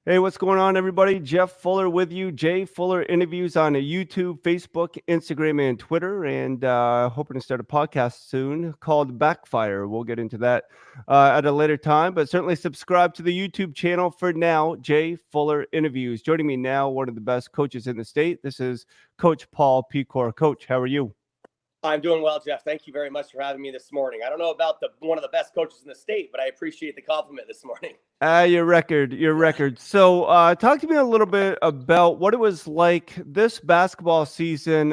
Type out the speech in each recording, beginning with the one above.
Hey, what's going on, everybody? Jeff Fuller with you. Jay Fuller interviews on YouTube, Facebook, Instagram, and Twitter. And hoping to start a podcast soon called Backfire. We'll get into that at a later time, but certainly subscribe to the YouTube channel for now. Jay Fuller interviews. Joining me now, one of the best coaches in the state. This is Coach Paul Pecor. Coach, how are you? I'm doing well, Jeff. Thank you very much for having me this morning. I don't know about the one of the best coaches in the state, but I appreciate the compliment this morning. Your record. So, talk to me a little bit about what it was like this basketball season.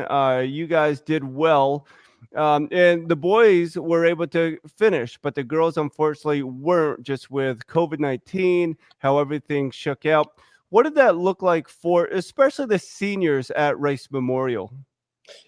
You guys did well, and the boys were able to finish, but the girls unfortunately weren't. Just with COVID-19, how everything shook out. What did that look like for, especially the seniors at Rice Memorial?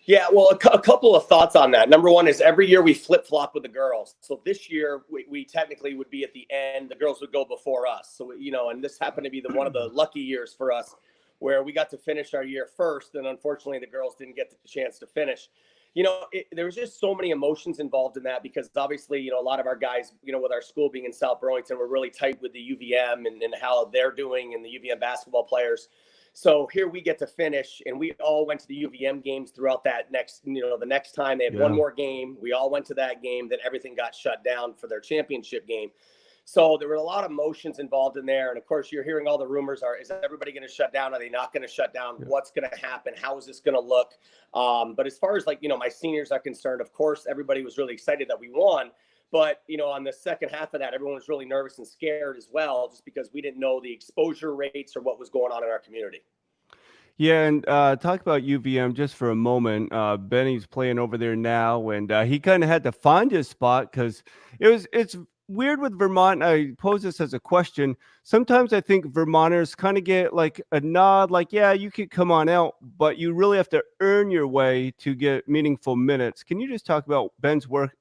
Yeah, well, a couple of thoughts on that. Number one is every year we flip flop with the girls. So this year we technically would be at the end. The girls would go before us. So and this happened to be one of the lucky years for us, where we got to finish our year first, and unfortunately the girls didn't get the chance to finish. There was just so many emotions involved in that because obviously, a lot of our guys, with our school being in South Burlington, we're really tight with the UVM and how they're doing and the UVM basketball players. So here we get to finish, and we all went to the UVM games throughout that the next time they had one more game. We all went to that game. Then everything got shut down for their championship game. So there were a lot of emotions involved in there. And of course, you're hearing all the rumors is everybody going to shut down? Are they not going to shut down? Yeah. What's going to happen? How is this going to look? But as far as my seniors are concerned, of course, everybody was really excited that we won. But, on the second half of that, everyone was really nervous and scared as well, just because we didn't know the exposure rates or what was going on in our community. Yeah, and talk about UVM just for a moment. Benny's playing over there now, and he kind of had to find his spot because it's weird with Vermont. I pose this as a question. Sometimes I think Vermonters kind of get like a nod, like, yeah, you could come on out, but you really have to earn your way to get meaningful minutes. Can you just talk about Ben's work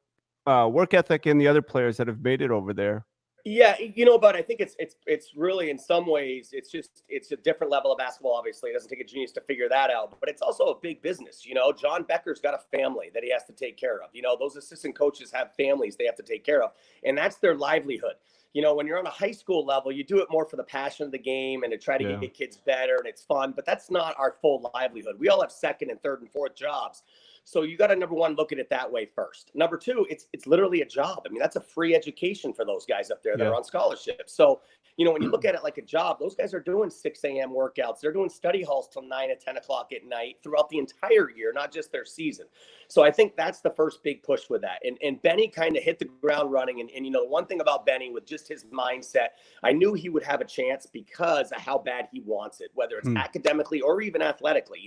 ethic and the other players that have made it over there? Yeah, but I think it's really, in some ways, it's a different level of basketball. Obviously, it doesn't take a genius to figure that out, but it's also a big business. John Becker's got a family that he has to take care of. Those assistant coaches have families they have to take care of, and that's their livelihood. When you're on a high school level, you do it more for the passion of the game and to try to Yeah. get kids better, and it's fun, but that's not our full livelihood. We all have second and third and fourth jobs. So you got to, number one, look at it that way first. Number two, it's literally a job. I mean, that's a free education for those guys up there that Yeah. are on scholarship. So, when you look at it like a job, those guys are doing 6 a.m. workouts. They're doing study halls till 9 or 10 o'clock at night throughout the entire year, not just their season. So I think that's the first big push with that. And Benny kind of hit the ground running. And the one thing about Benny, with just his mindset, I knew he would have a chance because of how bad he wants it, whether it's Hmm. academically or even athletically.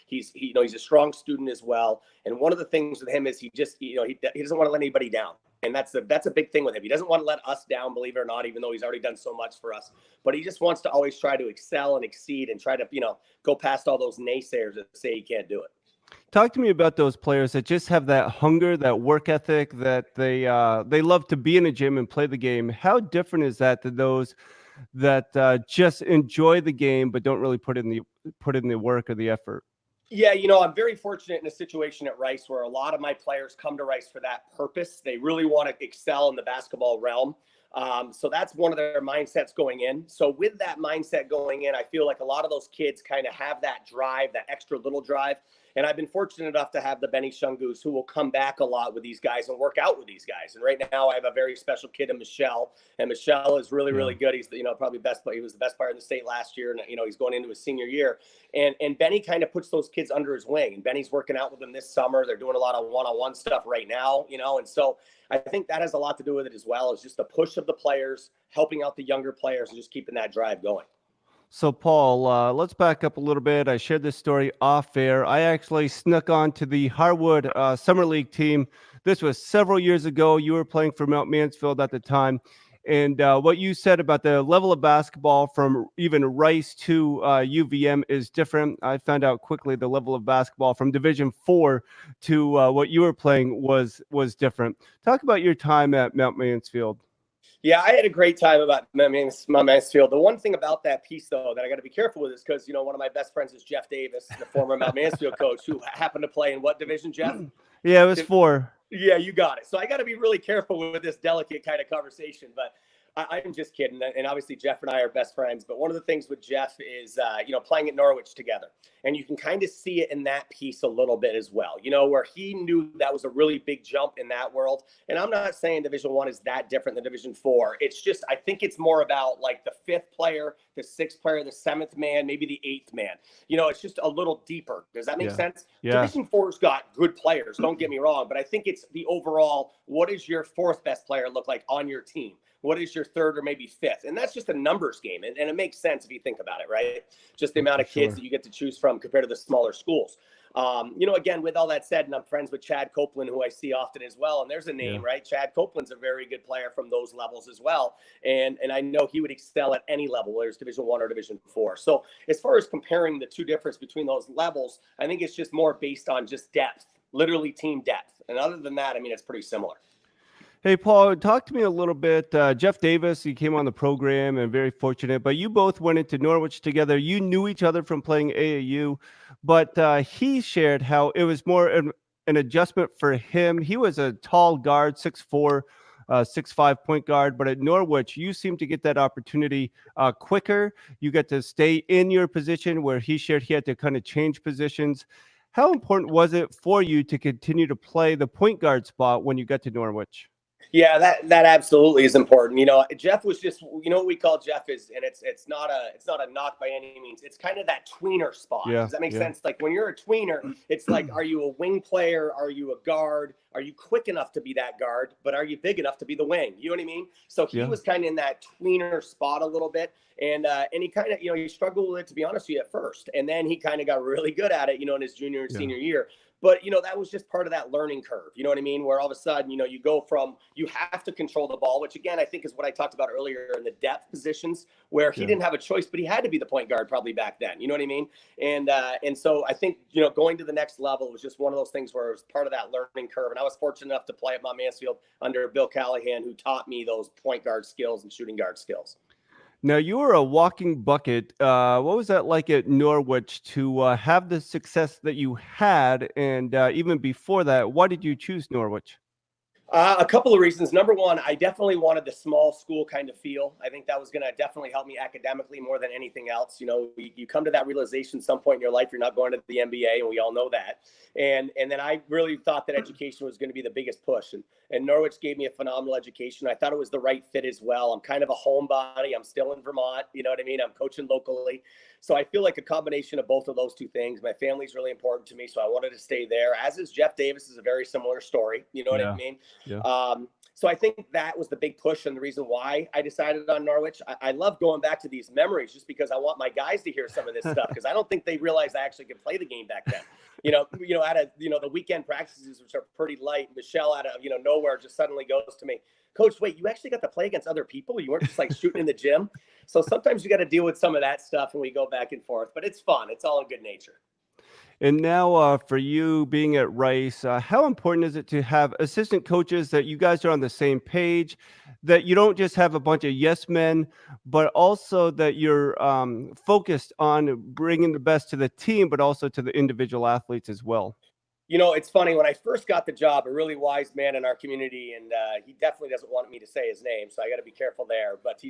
He's a strong student as well. And one of the things with him is he just, he doesn't want to let anybody down. And that's a big thing with him. He doesn't want to let us down, believe it or not, even though he's already done so much for us. But he just wants to always try to excel and exceed and try to, go past all those naysayers that say he can't do it. Talk to me about those players that just have that hunger, that work ethic, that they love to be in a gym and play the game. How different is that to those that just enjoy the game but don't really put in the work or the effort? Yeah, I'm very fortunate in a situation at Rice where a lot of my players come to Rice for that purpose. They really want to excel in the basketball realm. So that's one of their mindsets going in. So with that mindset going in, I feel like a lot of those kids kind of have that drive, that extra little drive. And I've been fortunate enough to have the Benny Shungus who will come back a lot with these guys and work out with these guys. And right now I have a very special kid in Michelle, and Michelle is really, Yeah. really good. He's probably best player. He was the best player in the state last year, and he's going into his senior year. And Benny kind of puts those kids under his wing. And Benny's working out with them this summer. They're doing a lot of one-on-one stuff right now, and so I think that has a lot to do with it as well, is just the push of the players, helping out the younger players and just keeping that drive going. So, Paul, let's back up a little bit. I shared this story off air. I actually snuck on to the Harwood Summer League team. This was several years ago. You were playing for Mount Mansfield at the time. And what you said about the level of basketball from even Rice to UVM is different. I found out quickly the level of basketball from Division IV to what you were playing was different. Talk about your time at Mount Mansfield. Yeah, I had a great time about my Mansfield. The one thing about that piece, though, that I got to be careful with is because, one of my best friends is Jeff Davis, the former Mount Mansfield coach, who happened to play in what division, Jeff? Yeah, it was four. Yeah, you got it. So I got to be really careful with this delicate kind of conversation. But I'm just kidding. And obviously, Jeff and I are best friends. But one of the things with Jeff is, playing at Norwich together. And you can kind of see it in that piece a little bit as well, where he knew that was a really big jump in that world. And I'm not saying Division One is that different than Division Four. It's just, I think it's more about like the fifth player, the sixth player, the seventh man, maybe the eighth man. It's just a little deeper. Does that make sense? Yeah. Division Four's got good players. Don't get me wrong. But I think it's the overall, what does your fourth best player look like on your team? What is your third or maybe fifth? And that's just a numbers game. And it makes sense if you think about it, right? Just the amount of kids that you get to choose from compared to the smaller schools. Again, with all that said, and I'm friends with Chad Copeland, who I see often as well. And there's a name, right? Chad Copeland's a very good player from those levels as well. And I know he would excel at any level, whether it's Division One or Division Four. So as far as comparing the two difference between those levels, I think it's just more based on just depth, literally team depth. And other than that, I mean, it's pretty similar. Hey, Paul, talk to me a little bit. Jeff Davis, he came on the program and very fortunate, but you both went into Norwich together. You knew each other from playing AAU, but he shared how it was more an adjustment for him. He was a tall guard, 6'4", 6'5" point guard, but at Norwich, you seem to get that opportunity quicker. You get to stay in your position, where he shared he had to kind of change positions. How important was it for you to continue to play the point guard spot when you got to Norwich? Yeah, that absolutely is important. Jeff was just, what we call Jeff is, and it's not a knock by any means. It's kind of that tweener spot. Yeah, Does that make sense? Like when you're a tweener, it's like, are you a wing player? Are you a guard? Are you quick enough to be that guard? But are you big enough to be the wing? You know what I mean? So he was kind of in that tweener spot a little bit. And he kind of, he struggled with it, to be honest with you, at first. And then he kind of got really good at it, in his junior and senior year. But, that was just part of that learning curve. You know what I mean? Where all of a sudden, you go from, you have to control the ball, which again, I think is what I talked about earlier in the depth positions, where he didn't have a choice, but he had to be the point guard probably back then. You know what I mean? And so I think, going to the next level was just one of those things where it was part of that learning curve. And I was fortunate enough to play at Mount Mansfield under Bill Callahan, who taught me those point guard skills and shooting guard skills. Now, you were a walking bucket. What was that like at Norwich to have the success that you had? And even before that, why did you choose Norwich? A couple of reasons. Number one, I definitely wanted the small school kind of feel. I think that was going to definitely help me academically more than anything else. You come to that realization some point in your life, you're not going to the NBA, and we all know that. And then I really thought that education was going to be the biggest push. And Norwich gave me a phenomenal education. I thought it was the right fit as well. I'm kind of a homebody. I'm still in Vermont. You know what I mean? I'm coaching locally. So I feel like a combination of both of those two things. My family's really important to me, so I wanted to stay there. As is Jeff Davis, is a very similar story. You know what I mean? Yeah. So I think that was the big push and the reason why I decided on Norwich. I love going back to these memories just because I want my guys to hear some of this stuff, because I don't think they realized I actually could play the game back then. Out of the weekend practices, which are pretty light, Michelle out of nowhere just suddenly goes to me, Coach, wait, you actually got to play against other people? You weren't just like shooting in the gym? So sometimes you got to deal with some of that stuff when we go back and forth, but it's fun. It's all in good nature. And now for you being at Rice, how important is it to have assistant coaches that you guys are on the same page, that you don't just have a bunch of yes men, but also that you're focused on bringing the best to the team, but also to the individual athletes as well? It's funny. When I first got the job, a really wise man in our community, and he definitely doesn't want me to say his name, so I got to be careful there. But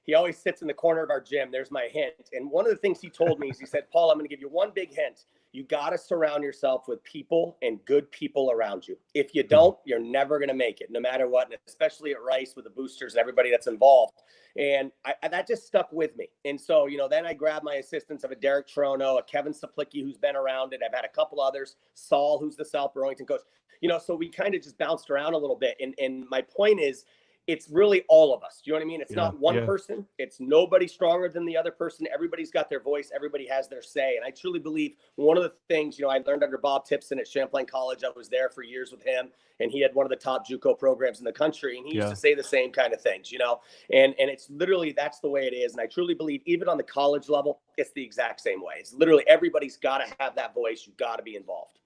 he always sits in the corner of our gym. There's my hint. And one of the things he told me is he said, Paul, I'm going to give you one big hint. You got to surround yourself with people and good people around you. If you don't, you're never going to make it, no matter what. And especially at Rice with the boosters and everybody that's involved. And that just stuck with me. And so, then I grabbed my assistants of a Derek Trono, a Kevin Saplicki, who's been around it. I've had a couple others, Saul, who's the South Burlington coach. So we kind of just bounced around a little bit. And my point is, it's really all of us. Do you know what I mean? It's not one person. It's nobody stronger than the other person. Everybody's got their voice. Everybody has their say. And I truly believe one of the things, I learned under Bob Tipson at Champlain College. I was there for years with him, and he had one of the top JUCO programs in the country. And he used to say the same kind of things, and it's literally, that's the way it is. And I truly believe even on the college level, it's the exact same way. It's literally everybody's got to have that voice. You've got to be involved.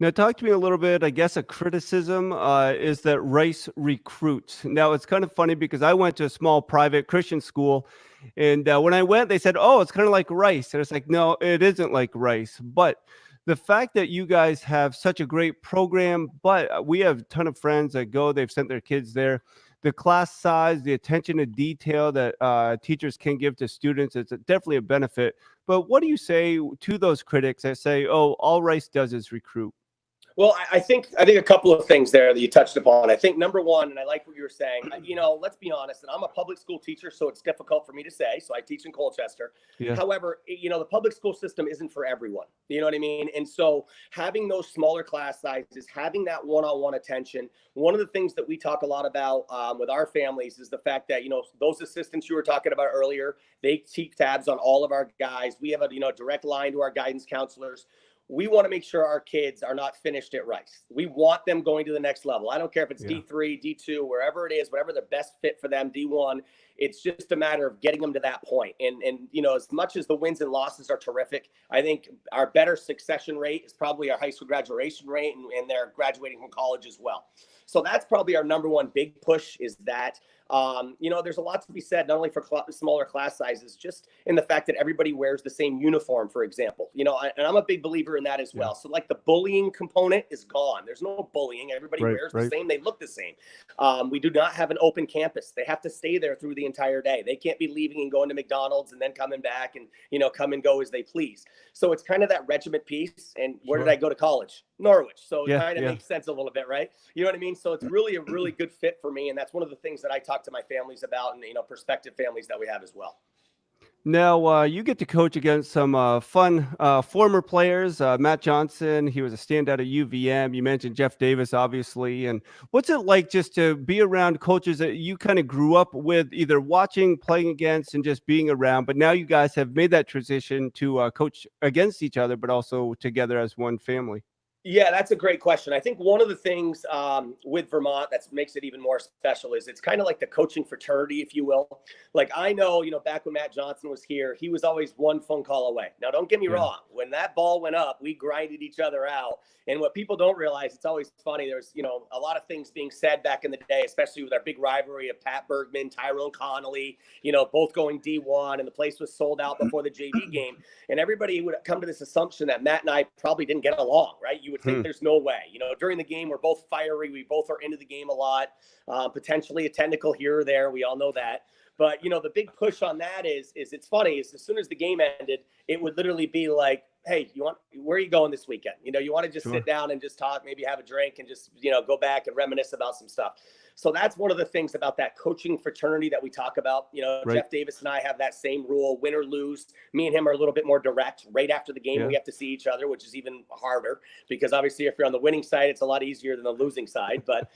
Now, talk to me a little bit. I guess a criticism is that Rice recruits. Now, it's kind of funny because I went to a small private Christian school, and when I went, they said, "Oh, it's kind of like Rice," and it's like, no, it isn't like Rice. But the fact that you guys have such a great program, but we have a ton of friends that go, they've sent their kids there. the class size, the attention to detail that teachers can give to students is definitely a benefit. But what do you say to those critics that say, "Oh, all Rice does is recruit"? Well, I think a couple of things there that you touched upon. I think number one, and I like what you were saying. Let's be honest. And I'm a public school teacher, so it's difficult for me to say. So I teach in Colchester. Yeah, However, the public school system isn't for everyone. You know what I mean? And so having those smaller class sizes, having that one-on-one attention. One of the things that we talk a lot about with our families is the fact that those assistants you were talking about earlier, they keep tabs on all of our guys. We have a direct line to our guidance counselors. We want to make sure our kids are not finished at Rice. We want them going to the next level. I don't care if it's yeah, D3, D2, wherever it is, whatever the best fit for them, D1. It's just a matter of getting them to that point. And as much as the wins and losses are terrific, I think our better succession rate is probably our high school graduation rate, and they're graduating from college as well. So that's probably our number one big push is that. There's a lot to be said, not only for smaller class sizes, just in the fact that everybody wears the same uniform, for example, and I'm a big believer in that as well. yeah. So like the bullying component is gone. There's no bullying. Everybody Right, wears the right. same. They look the same. We do not have an open campus. They have to stay there through the entire day. They can't be leaving and going to McDonald's and then coming back and, come and go as they please. So it's kind of that regiment piece. And where did Sure. I go to college? Norwich. So it Yeah, kind of yeah. makes sense a little bit, right? You know what I mean? So it's really a really good fit for me. And that's one of the things that I talk to my families about and, prospective families that we have as well. Now, you get to coach against some fun former players. Matt Johnson, he was a standout at UVM. You mentioned Jeff Davis, obviously. And what's it like just to be around coaches that you kind of grew up with, either watching, playing against, and just being around? But now you guys have made that transition to coach against each other, but also together as one family. Yeah, that's a great question. I think one of the things with Vermont that makes it even more special is it's kind of like the coaching fraternity, if you will. Like I know, back when Matt Johnson was here, he was always one phone call away. Now, don't get me Yeah. wrong. When that ball went up, we grinded each other out. And what people don't realize, it's always funny. There's, a lot of things being said back in the day, especially with our big rivalry of Pat Bergman, Tyrone Connolly, both going D1, and the place was sold out before the JV game. And everybody would come to this assumption that Matt and I probably didn't get along, right? You would think there's no way. During the game, we're both fiery. We both are into the game a lot, potentially a technical here or there. We all know that. But, the big push on that is it's funny, is as soon as the game ended, it would literally be like, hey, where are you going this weekend? You want to just Sure. sit down and just talk, maybe have a drink and just, go back and reminisce about some stuff. So that's one of the things about that coaching fraternity that we talk about. Right. Jeff Davis and I have that same rule, win or lose. Me and him are a little bit more direct. Right after the game, Yeah. we have to see each other, which is even harder because obviously if you're on the winning side, it's a lot easier than the losing side. But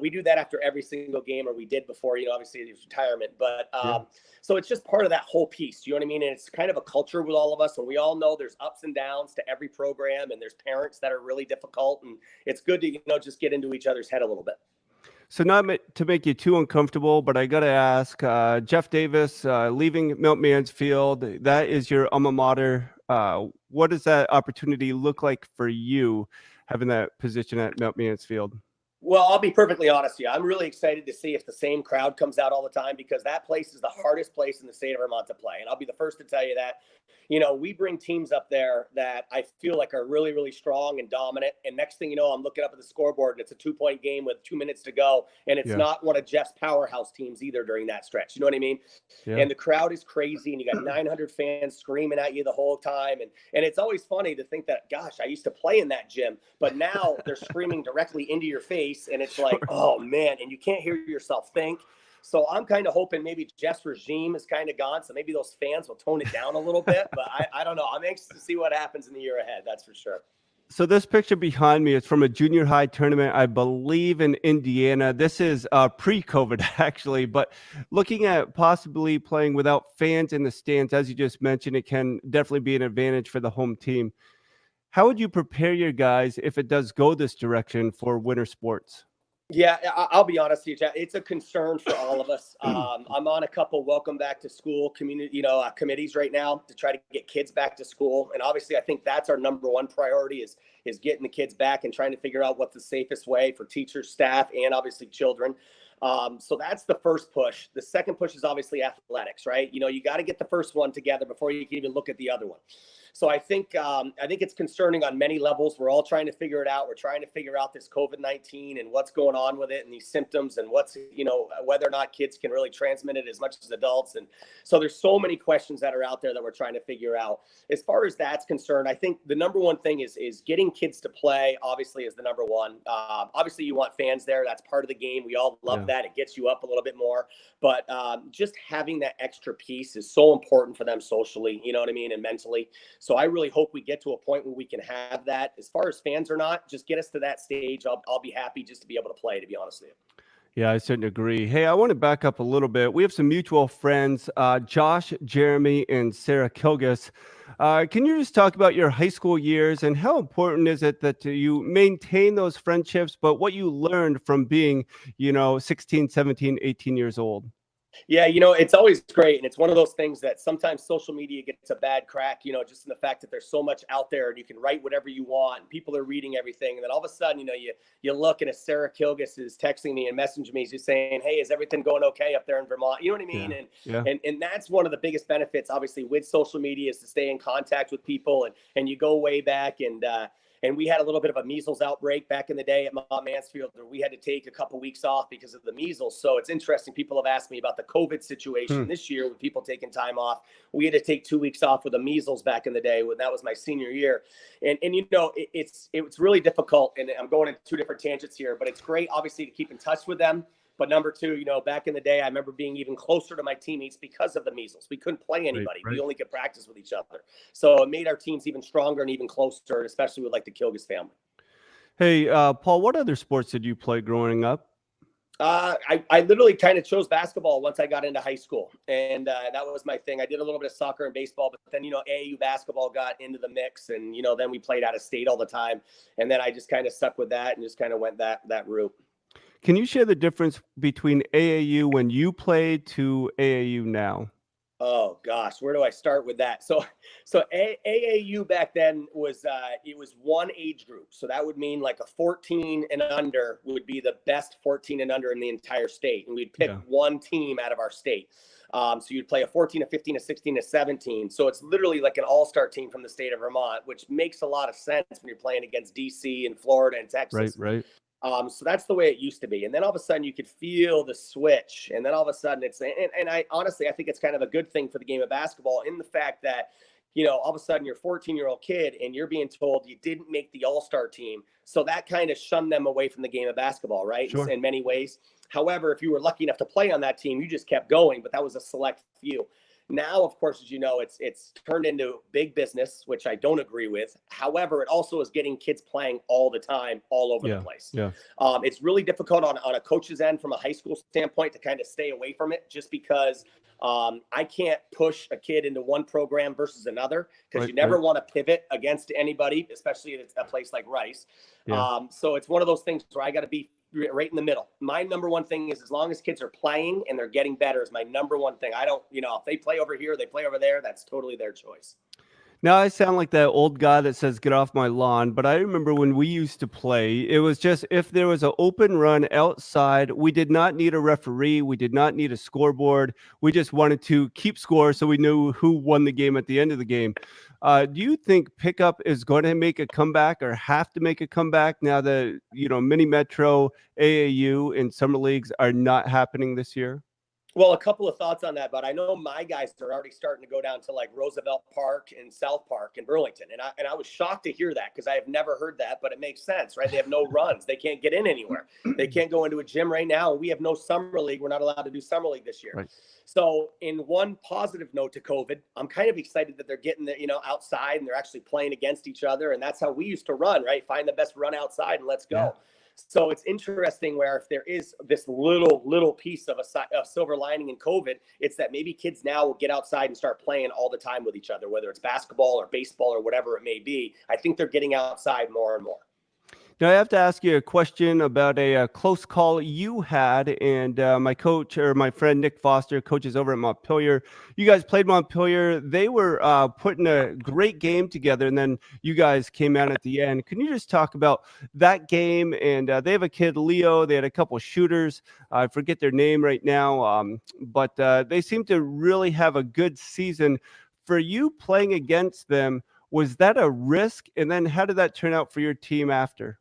we do that after every single game, or we did before, obviously his retirement. But so it's just part of that whole piece. You know what I mean? And it's kind of a culture with all of us. And we all know there's ups and downs to every program. And there's parents that are really difficult. And it's good to, just get into each other's head a little bit. So not to make you too uncomfortable, but I got to ask, Jeff Davis leaving Mount Mansfield, that is your alma mater. What does that opportunity look like for you, having that position at Mount Mansfield? Well, I'll be perfectly honest with you. I'm really excited to see if the same crowd comes out all the time, because that place is the hardest place in the state of Vermont to play. And I'll be the first to tell you that. We bring teams up there that I feel like are really, really strong and dominant. And next thing you know, I'm looking up at the scoreboard and it's a 2-point game with 2 minutes to go. And it's not one of Jeff's powerhouse teams either during that stretch. You know what I mean? Yeah. And the crowd is crazy and you got 900 fans screaming at you the whole time. And it's always funny to think that, gosh, I used to play in that gym, but now they're screaming directly into your face. And it's like, oh man, and you can't hear yourself think. So I'm kind of hoping maybe Jeff's regime is kind of gone. So maybe those fans will tone it down a little bit, but I don't know. I'm anxious to see what happens in the year ahead. That's for sure. So this picture behind me is from a junior high tournament, I believe in Indiana. This is pre-COVID actually, but looking at possibly playing without fans in the stands, as you just mentioned, it can definitely be an advantage for the home team. How would you prepare your guys if it does go this direction for winter sports? Yeah, I'll be honest with you, Jeff. It's a concern for all of us. I'm on a couple welcome back to school community, committees right now to try to get kids back to school. And obviously, I think that's our number one priority is getting the kids back and trying to figure out what's the safest way for teachers, staff, and obviously children. So that's the first push. The second push is obviously athletics, right? You got to get the first one together before you can even look at the other one. So I think it's concerning on many levels. We're all trying to figure it out. We're trying to figure out this COVID-19 and what's going on with it and these symptoms and whether or not kids can really transmit it as much as adults. And so there's so many questions that are out there that we're trying to figure out. As far as that's concerned, I think the number one thing is getting kids to play, obviously, is the number one. Obviously, you want fans there. That's part of the game. We all love that. It gets you up a little bit more. But just having that extra piece is so important for them socially, you know what I mean, and mentally. So I really hope we get to a point where we can have that. As far as fans or not, just get us to that stage. I'll be happy just to be able to play, to be honest with you. Yeah, I certainly agree. Hey, I want to back up a little bit. We have some mutual friends, Josh, Jeremy, and Sarah Kilgus. Can you just talk about your high school years and how important is it that you maintain those friendships, but what you learned from being, 16, 17, 18 years old? Yeah, it's always great. And it's one of those things that sometimes social media gets a bad crack, just in the fact that there's so much out there and you can write whatever you want and people are reading everything. And then all of a sudden, you look and a Sarah Kilgus is texting me and messaging me, just saying, hey, is everything going okay up there in Vermont? You know what I mean? And that's one of the biggest benefits, obviously, with social media is to stay in contact with people and you go way back. And we had a little bit of a measles outbreak back in the day at Mount Mansfield where we had to take a couple weeks off because of the measles. So it's interesting. People have asked me about the COVID situation this year with people taking time off. We had to take 2 weeks off with the measles back in the day when that was my senior year. And it's really difficult. And I'm going in two different tangents here, but it's great, obviously, to keep in touch with them. But number two, back in the day, I remember being even closer to my teammates because of the measles. We couldn't play anybody. Right. We only could practice with each other. So it made our teams even stronger and even closer, especially with the Kilgus family. Hey, Paul, what other sports did you play growing up? I literally kind of chose basketball once I got into high school. And that was my thing. I did a little bit of soccer and baseball, but then, AAU basketball got into the mix. And, then we played out of state all the time. And then I just kind of stuck with that and just kind of went that route. Can you share the difference between AAU when you played to AAU now? Oh gosh, where do I start with that? So AAU back then was it was one age group. So that would mean like a 14 and under would be the best 14 and under in the entire state, and we'd pick one team out of our state. So you'd play a 14, a 15, a 16, a 17. So it's literally like an all-star team from the state of Vermont, which makes a lot of sense when you're playing against DC and Florida and Texas. Right. So that's the way it used to be. And then all of a sudden you could feel the switch. And then all of a sudden and I honestly, I think it's kind of a good thing for the game of basketball in the fact that, all of a sudden you're a 14-year-old kid and you're being told you didn't make the all-star team. So that kind of shunned them away from the game of basketball, right? Sure. In many ways. However, if you were lucky enough to play on that team, you just kept going, but that was a select few. Now, of course, as you know, it's turned into big business, which I don't agree with. However, it also is getting kids playing all the time, all over the place. Yeah. It's really difficult on a coach's end from a high school standpoint to kind of stay away from it just because I can't push a kid into one program versus another because you never want to pivot against anybody, especially at a place like Rice. Yeah. So it's one of those things where I got to be right in the middle. My number one thing is as long as kids are playing and they're getting better is my number one thing. I don't, if they play over here, they play over there, that's totally their choice. Now I sound like that old guy that says, get off my lawn. But I remember when we used to play, it was just if there was an open run outside, we did not need a referee. We did not need a scoreboard. We just wanted to keep score so we knew who won the game at the end of the game. Do you think pickup is going to make a comeback or have to make a comeback now that, mini metro, AAU, and summer leagues are not happening this year? Well, a couple of thoughts on that, but I know my guys are already starting to go down to like Roosevelt Park and South Park in Burlington. And I was shocked to hear that because I have never heard that, but it makes sense, right? They have no runs. They can't get in anywhere. They can't go into a gym right now. We have no summer league. We're not allowed to do summer league this year. Right. So in one positive note to COVID, I'm kind of excited that they're getting outside and they're actually playing against each other. And that's how we used to run, right? Find the best run outside and let's go. Yeah. So it's interesting where if there is this little piece of a silver lining in COVID, it's that maybe kids now will get outside and start playing all the time with each other, whether it's basketball or baseball or whatever it may be. I think they're getting outside more and more. Now, I have to ask you a question about a close call you had, and my coach or my friend Nick Foster coaches over at Montpelier. You guys played Montpelier. They were putting a great game together, and then you guys came out at the end. Can you just talk about that game? And they have a kid, Leo. They had a couple shooters. I forget their name right now, but they seem to really have a good season. For you playing against them, was that a risk? And then how did that turn out for your team after?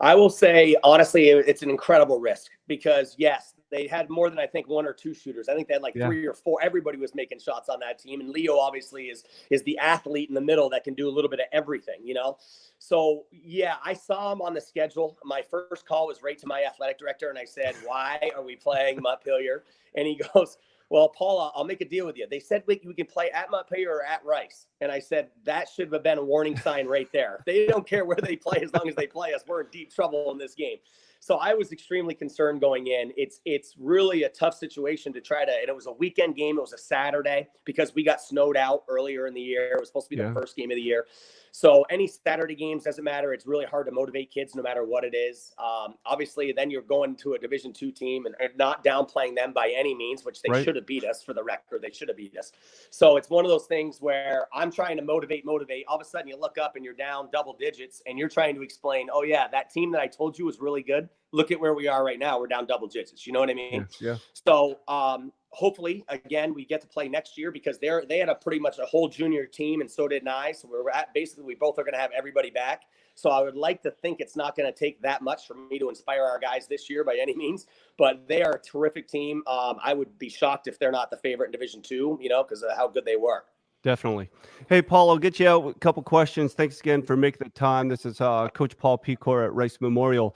I will say, honestly, it's an incredible risk because, yes, they had more than I think one or two shooters. I think they had like Yeah. 3 or 4. Everybody was making shots on that team. And Leo obviously is the athlete in the middle that can do a little bit of everything, you know? So, yeah, I saw him on the schedule. My first call was right to my athletic director. And I said, why are we playing Montpelier? And he goes, well, Paul, I'll make a deal with you. They said we can play at Montpelier or at Rice. And I said, that should have been a warning sign right there. They don't care where they play as long as they play us. We're in deep trouble in this game. So I was extremely concerned going in. It's really a tough situation to try to, and it was a weekend game. It was a Saturday because we got snowed out earlier in the year. It was supposed to be the first game of the year. So any Saturday games doesn't matter. It's really hard to motivate kids no matter what it is. Obviously, then you're going to a Division II team and not downplaying them by any means, which they should have beat us for the record. They should have beat us. So it's one of those things where I'm trying to motivate. All of a sudden you look up and you're down double digits and you're trying to explain, oh yeah, that team that I told you was really good. Look at where we are right now. We're down double digits. You know what I mean? Yeah. So hopefully, again, we get to play next year because they had a pretty much a whole junior team, and so did I. So we're at basically we both are going to have everybody back. So I would like to think it's not going to take that much for me to inspire our guys this year by any means. But they are a terrific team. I would be shocked if they're not the favorite in Division II, you know, because of how good they were. Definitely. Hey, Paul, I'll get you out with a couple questions. Thanks again for making the time. This is Coach Paul Pecor at Rice Memorial.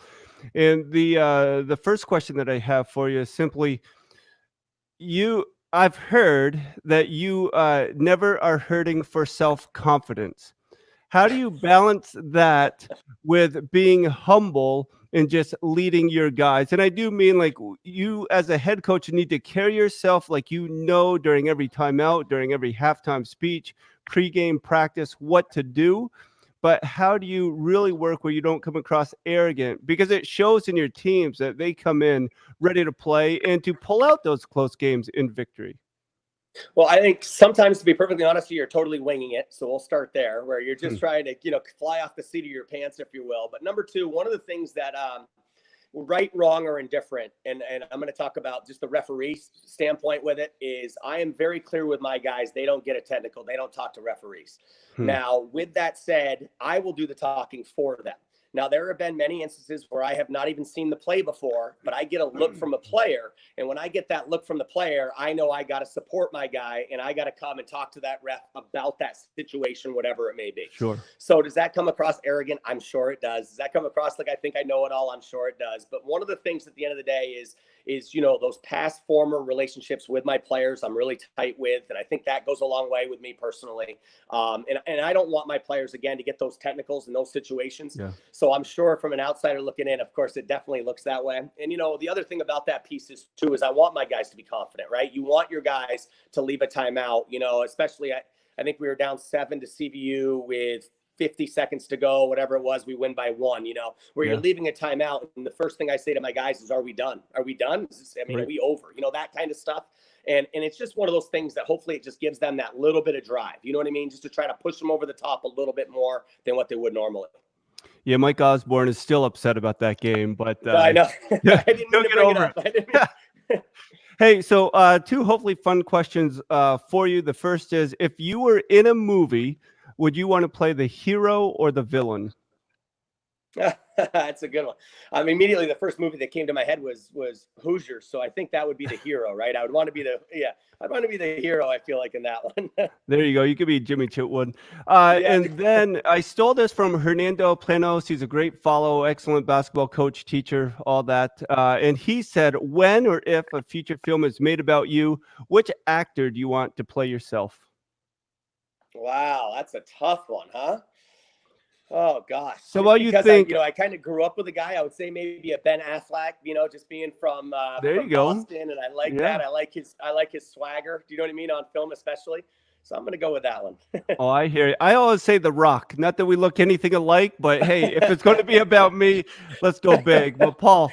And the first question that I have for you is simply, I've heard that you never are hurting for self-confidence. How do you balance that with being humble and just leading your guys? And I do mean like you as a head coach need to carry yourself like during every timeout, during every halftime speech, pregame practice, what to do. But how do you really work where you don't come across arrogant? Because it shows in your teams that they come in ready to play and to pull out those close games in victory. Well, I think sometimes, to be perfectly honest, you're totally winging it. So we'll start there, where you're just trying to, fly off the seat of your pants, if you will. But number two, one of the things that right, wrong, or indifferent, and I'm going to talk about just the referee standpoint with it, is I am very clear with my guys. They don't get a technical. They don't talk to referees. Now, with that said, I will do the talking for them. Now, there have been many instances where I have not even seen the play before, but I get a look from a player. And when I get that look from the player, I know I got to support my guy and I got to come and talk to that ref about that situation, whatever it may be. Sure. So does that come across arrogant? I'm sure it does. Does that come across like I think I know it all? I'm sure it does. But one of the things at the end of the day is those past former relationships with my players I'm really tight with. And I think that goes a long way with me personally. And I don't want my players, again, to get those technicals in those situations. Yeah. So I'm sure from an outsider looking in, of course, it definitely looks that way. And, the other thing about that piece is I want my guys to be confident, right? You want your guys to leave a timeout, especially I think we were down 7 to CVU with 50 seconds to go, whatever it was, we win by 1, where you're leaving a timeout. And the first thing I say to my guys is, are we done? Are we done? Are we over? That kind of stuff. And it's just one of those things that hopefully it just gives them that little bit of drive. You know what I mean? Just to try to push them over the top a little bit more than what they would normally. Yeah, Mike Osborne is still upset about that game, but I know. I didn't mean to bring it up. Hey, so two hopefully fun questions for you. The first is, if you were in a movie, would you want to play the hero or the villain? That's a good one. Immediately the first movie that came to my head was Hoosiers. So I think that would be the hero, right? I'd want to be the hero, I feel like, in that one. There you go. You could be Jimmy Chitwood. And then I stole this from Hernando Planos. He's a great follow, excellent basketball coach, teacher, all that. And he said, when or if a feature film is made about you, which actor do you want to play yourself? Wow, that's a tough one, huh? Oh gosh. So what you think? I kind of grew up with a guy. I would say maybe a Ben Affleck. just being from there you go. Boston, and I like that. I like his swagger. Do you know what I mean, on film especially? So I'm going to go with that one. Oh, I hear you. I always say The Rock. Not that we look anything alike, but hey, if it's going to be about me, let's go big. But Paul,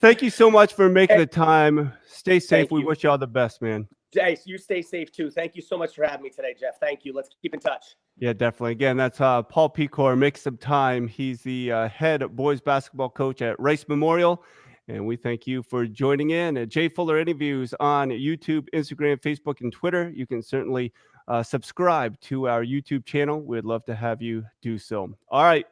thank you so much for making Hey, the time. Stay safe. thank We you. wish you all the best, man. Hey, you stay safe too. Thank you so much for having me today, Jeff. Thank you. Let's keep in touch. Yeah, definitely. Again, that's Paul Pecor. Make some time. He's the head boys basketball coach at Rice Memorial. And we thank you for joining in at Jay Fuller Interviews on YouTube, Instagram, Facebook, and Twitter. You can certainly subscribe to our YouTube channel. We'd love to have you do so. All right.